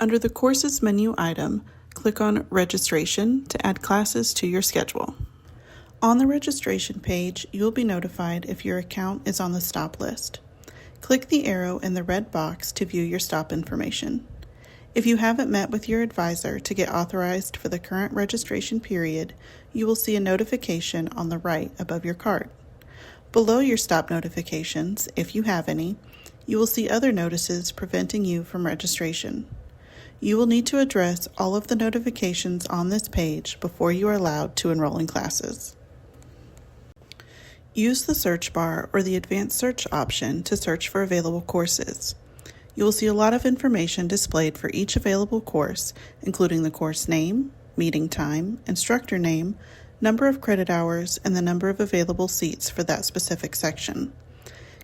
Under the Courses menu item, click on Registration to add classes to your schedule. On the registration page, you will be notified if your account is on the stop list. Click the arrow in the red box to view your stop information. If you haven't met with your advisor to get authorized for the current registration period, you will see a notification on the right above your cart. Below your stop notifications, if you have any, you will see other notices preventing you from registration. You will need to address all of the notifications on this page before you are allowed to enroll in classes. Use the search bar or the advanced search option to search for available courses. You will see a lot of information displayed for each available course, including the course name, meeting time, instructor name, number of credit hours, and the number of available seats for that specific section.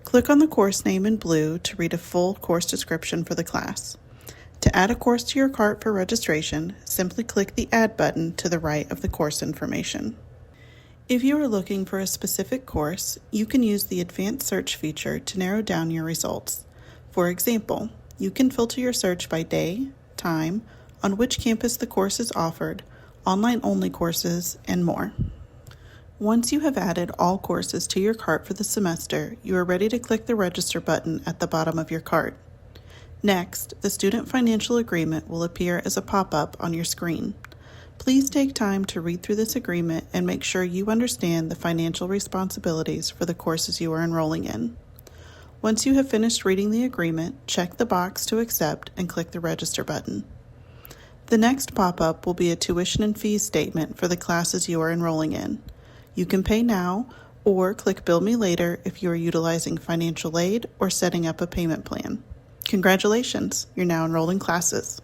Click on the course name in blue to read a full course description for the class. To add a course to your cart for registration, simply click the Add button to the right of the course information. If you are looking for a specific course, you can use the advanced search feature to narrow down your results. For example, you can filter your search by day, time, on which campus the course is offered, online-only courses, and more. Once you have added all courses to your cart for the semester, you are ready to click the Register button at the bottom of your cart. Next, the Student Financial Agreement will appear as a pop-up on your screen. Please take time to read through this agreement and make sure you understand the financial responsibilities for the courses you are enrolling in. Once you have finished reading the agreement, check the box to accept and click the Register button. The next pop-up will be a tuition and fees statement for the classes you are enrolling in. You can pay now or click Bill Me Later if you are utilizing financial aid or setting up a payment plan. Congratulations, you're now enrolled in classes.